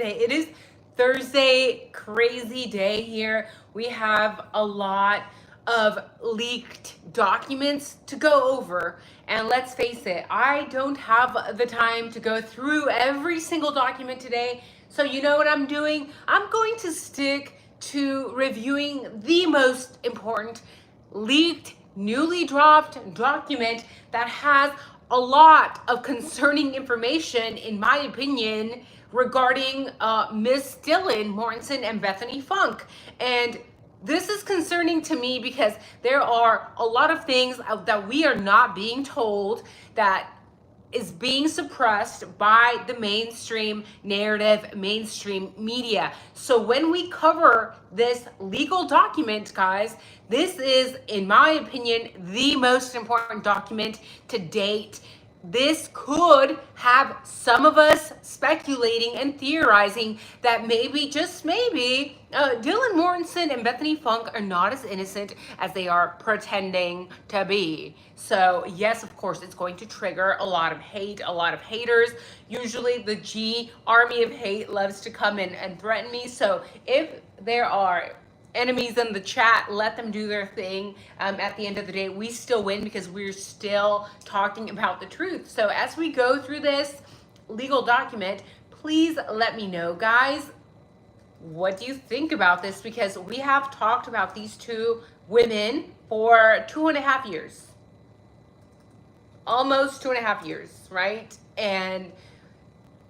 today? It is Thursday, crazy day here. We have a lot of leaked documents to go over. And let's face it, I don't have the time to go through every single document today. So you know what I'm doing? I'm going to stick to reviewing the most important leaked, newly dropped document that has a lot of concerning information, in my opinion, regarding Miss Dylan Mortensen and Bethany Funk. And this is concerning to me because there are a lot of things that we are not being told that is being suppressed by the mainstream narrative, mainstream media. So when we cover this legal document, guys, this is, in my opinion, the most important document to date. This could have some of us speculating and theorizing that maybe, just maybe, Dylan Mortensen and Bethany Funk are not as innocent as they are pretending to be. So yes, of course, it's going to trigger a lot of hate, a lot of haters. Usually the G army of hate loves to come in and threaten me. So if there are enemies in the chat, let them do their thing. At the end of the day, we still win because we're still talking about the truth. So as we go through this legal document, please let me know, guys, what do you think about this? Because we have talked about these two women for 2.5 years. Almost 2.5 years, right? And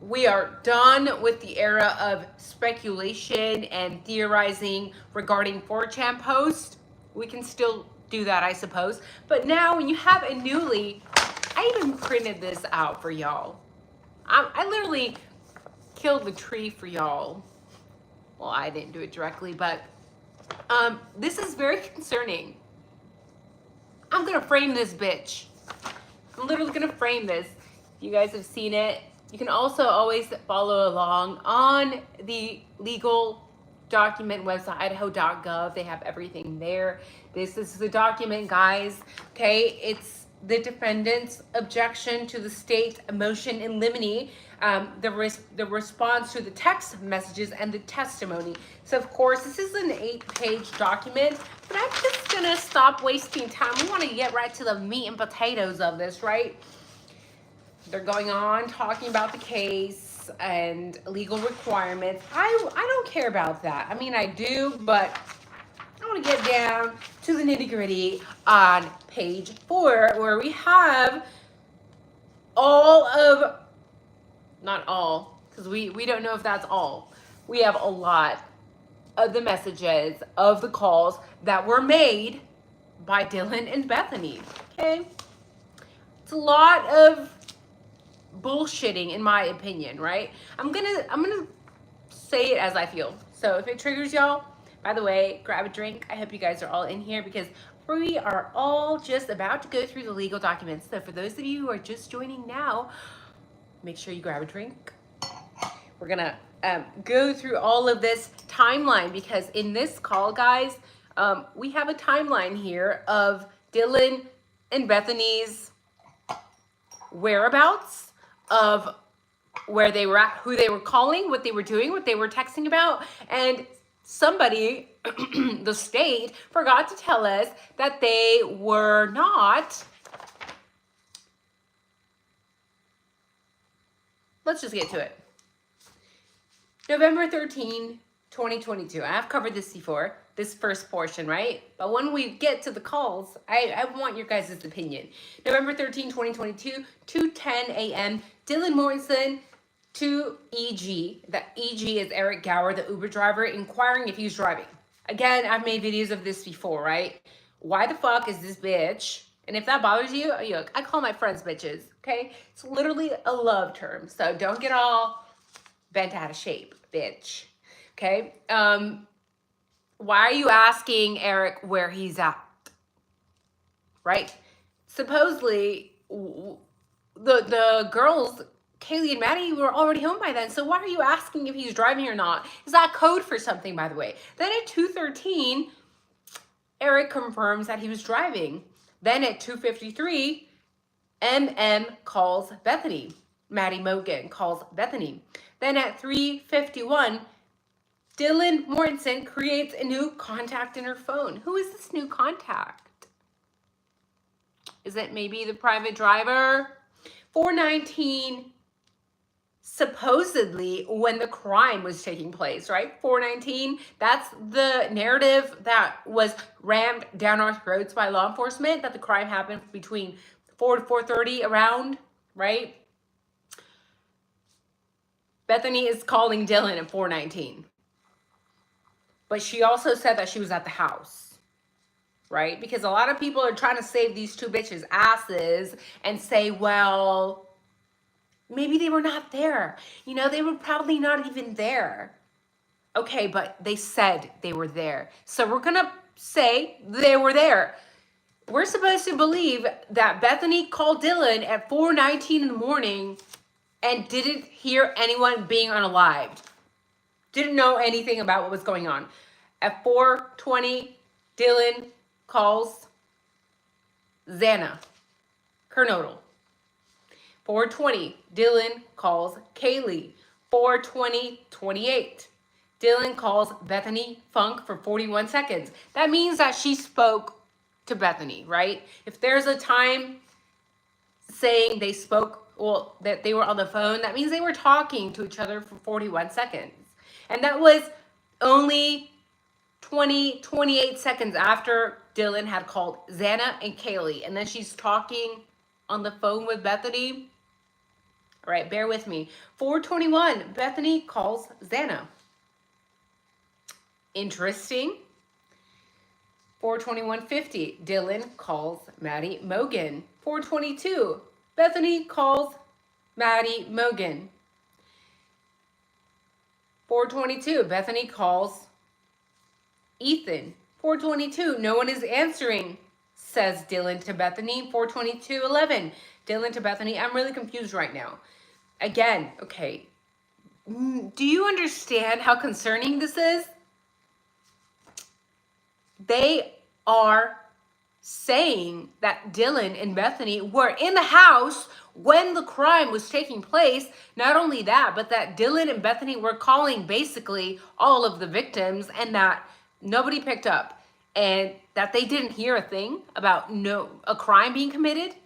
we are done with the era of speculation and theorizing regarding 4chan posts. We can still do that, I suppose. But now when you have a newly, I even printed this out for y'all. I literally killed the tree for y'all. Well, I didn't do it directly, but this is very concerning. I'm gonna frame this bitch. I'm literally gonna frame this. You guys have seen it. You can also always follow along on the legal document website, idaho.gov. They have everything there. This is the document, guys. Okay, it's the defendant's objection to the state motion in limine, the response to the text messages and the testimony. So of course, this is an 8-page document, but I'm just gonna stop wasting time. We want to get right to the meat and potatoes of this, right? They're going on talking about the case and legal requirements. I don't care about that. I mean, I do, but I want to get down to the nitty-gritty on page 4, where we have all of, not all, because we don't know if that's all. We have a lot of the messages of the calls that were made by Dylan and Bethany. Okay? It's a lot of bullshitting, in my opinion, right? I'm gonna say it as I feel. So if it triggers y'all, by the way, grab a drink. I hope you guys are all in here because we are all just about to go through the legal documents. So for those of you who are just joining now, make sure you grab a drink. We're gonna go through all of this timeline because in this call, guys, we have a timeline here of Dylan and Bethany's whereabouts, of where they were at, who they were calling, what they were doing, what they were texting about, and somebody, the state, forgot to tell us that they were not. Let's just get to it. November 13, 2022. I've covered this before, this first portion, right? But when we get to the calls, I want your guys' opinion. November 13, 2022, 2:10 a.m., Dylan Mortensen to EG. The EG is Eric Gower, the Uber driver, inquiring if he's driving. Again, I've made videos of this before, right? Why the fuck is this bitch? And if that bothers you, look, I call my friends bitches, okay? It's literally a love term, so don't get all bent out of shape, bitch. Okay? Why are you asking Eric where he's at? Right? Supposedly, the girls, Kaylee and Maddie, were already home by then. So why are you asking if he's driving or not? Is that code for something, by the way? Then at 2:13, Eric confirms that he was driving. Then at 2:53, MM calls Bethany. Maddie Mogen calls Bethany. Then at 3:51, Dylan Mortensen creates a new contact in her phone. Who is this new contact? Is it maybe the private driver? 4:19, supposedly when the crime was taking place, right? 4:19, that's the narrative that was rammed down our throats by law enforcement, that the crime happened between 4 to 4:30 around, right? Bethany is calling Dylan at 4:19. But she also said that she was at the house, right? Because a lot of people are trying to save these two bitches' asses and say, well, maybe they were not there. You know, they were probably not even there. Okay, but they said they were there. So we're going to say they were there. We're supposed to believe that Bethany called Dylan at 4:19 in the morning and didn't hear anyone being unalived. Didn't know anything about what was going on. At 4:20, Dylan calls Xana Kernodle. 4:20, Dylan calls Kaylee. 4:28, Dylan calls Bethany Funk for 41 seconds. That means that she spoke to Bethany, right? If there's a time saying they spoke, well, that they were on the phone, that means they were talking to each other for 41 seconds. And that was only 28 seconds after Dylan had called Xana and Kaylee. And then she's talking on the phone with Bethany. All right, bear with me. 4:21, Bethany calls Xana. Interesting. 4:21:50, Dylan calls Maddie Mogen. 4:22, Bethany calls Maddie Mogen. 4:22, Bethany calls Ethan. 4:22, no one is answering, says Dylan to Bethany. 4:22:11, Dylan to Bethany. I'm really confused right now. Again, okay. Do you understand how concerning this is? They are saying that Dylan and Bethany were in the house when the crime was taking place. Not only that, but that Dylan and Bethany were calling basically all of the victims and that nobody picked up and that they didn't hear a thing about a crime being committed.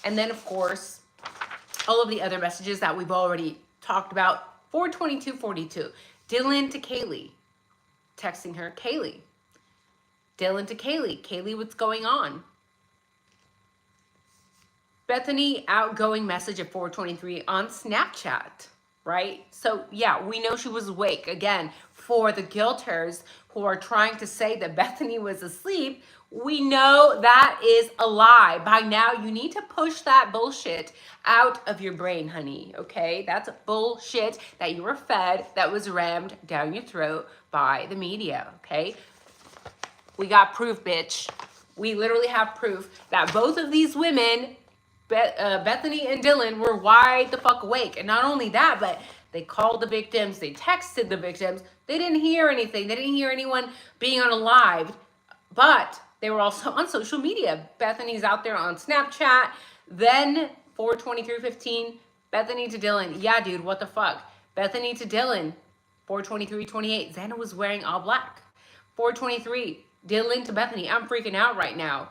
And then, of course, all of the other messages that we've already talked about. 4:22:42, Dylan to Kaylee. Texting her, Kaylee. Dylan to Kaylee. Kaylee, what's going on? Bethany, outgoing message at 4:23 on Snapchat, right? So, yeah, we know she was awake. Again, for the guilters who are trying to say that Bethany was asleep, we know that is a lie. By now, you need to push that bullshit out of your brain, honey, okay? That's bullshit that you were fed, that was rammed down your throat by the media, okay? We got proof, bitch. We literally have proof that both of these women, Bethany and Dylan, were wide the fuck awake. And not only that, but they called the victims, they texted the victims. They didn't hear anything. They didn't hear anyone being unalived, but they were also on social media. Bethany's out there on Snapchat. Then 4:23:15, Bethany to Dylan. Yeah, dude, what the fuck? Bethany to Dylan. 4:23:28, Xana was wearing all black. 4:23, Dylan to Bethany. I'm freaking out right now.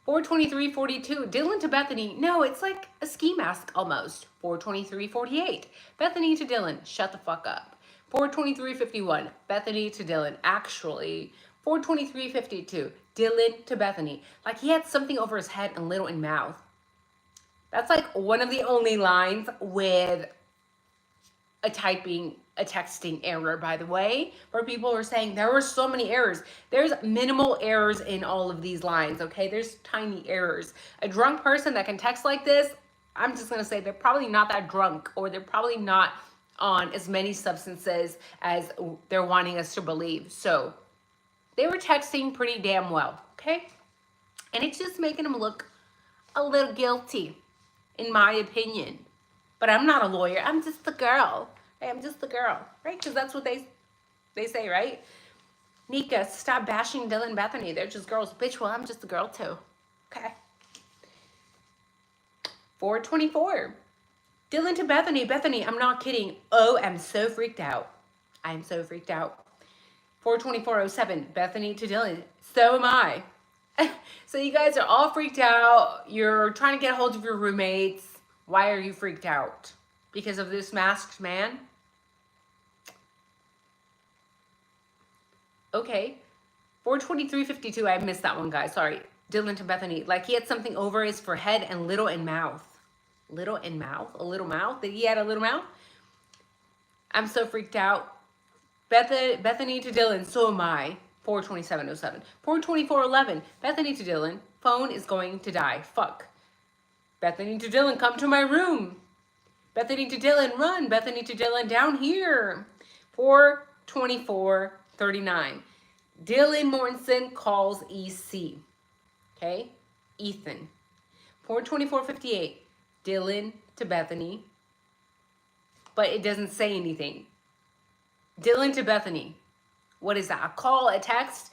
4:23:42, Dylan to Bethany. No, it's like a ski mask almost. 4:23:48, Bethany to Dylan. Shut the fuck up. 4:23:51, Bethany to Dylan. Actually, 4:23:52, Dylan to Bethany. Like he had something over his head and little in mouth. That's like one of the only lines with a texting error, by the way, where people are saying there were so many errors. There's minimal errors in all of these lines, okay? There's tiny errors. A drunk person that can text like this, I'm just gonna say they're probably not that drunk, or they're probably not on as many substances as they're wanting us to believe. So they were texting pretty damn well, okay? And it's just making them look a little guilty, in my opinion. But I'm not a lawyer. I'm just the girl. I'm just the girl, right? Because that's what they say, right? Nika, stop bashing Dylan and Bethany. They're just girls. Bitch, well, I'm just a girl too. Okay. 4:24. Dylan to Bethany. Bethany, I'm not kidding. Oh, I'm so freaked out. I'm so freaked out. 4:24:07. Bethany to Dylan. So am I. So you guys are all freaked out. You're trying to get a hold of your roommates. Why are you freaked out? Because of this masked man? Okay. 4:23:52. I missed that one, guys. Sorry. Dylan to Bethany. Like he had something over his forehead and little in mouth. Little in mouth? A little mouth? That he had a little mouth? I'm so freaked out. Bethany to Dylan. So am I. 4:27:07. 4:24:11. Bethany to Dylan. Phone is going to die. Fuck. Bethany to Dylan. Come to my room. Bethany to Dylan. Run. Bethany to Dylan. Down here. 4:24:39. Dylan Mortensen calls EC. Okay? Ethan. 4:24:58. Dylan to Bethany. But it doesn't say anything. Dylan to Bethany. What is that? A call, a text?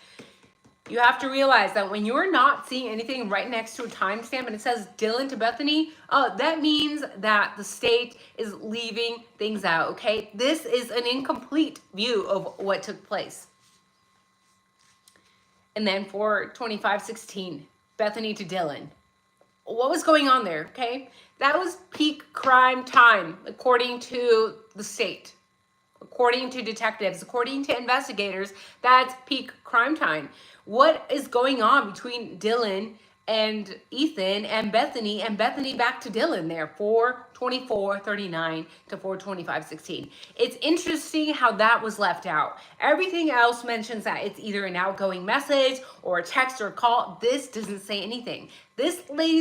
You have to realize that when you're not seeing anything right next to a timestamp and it says Dylan to Bethany, that means that the state is leaving things out, okay? This is an incomplete view of what took place. And then 4:25:16, Bethany to Dylan. What was going on there, okay? That was peak crime time, according to the state. According to detectives, according to investigators, that's peak crime time. What is going on between Dylan and Ethan and Bethany back to Dylan there? 4:24:39 to 4:25:16. It's interesting how that was left out. Everything else mentions that it's either an outgoing message or a text or a call. This doesn't say anything. This, ladies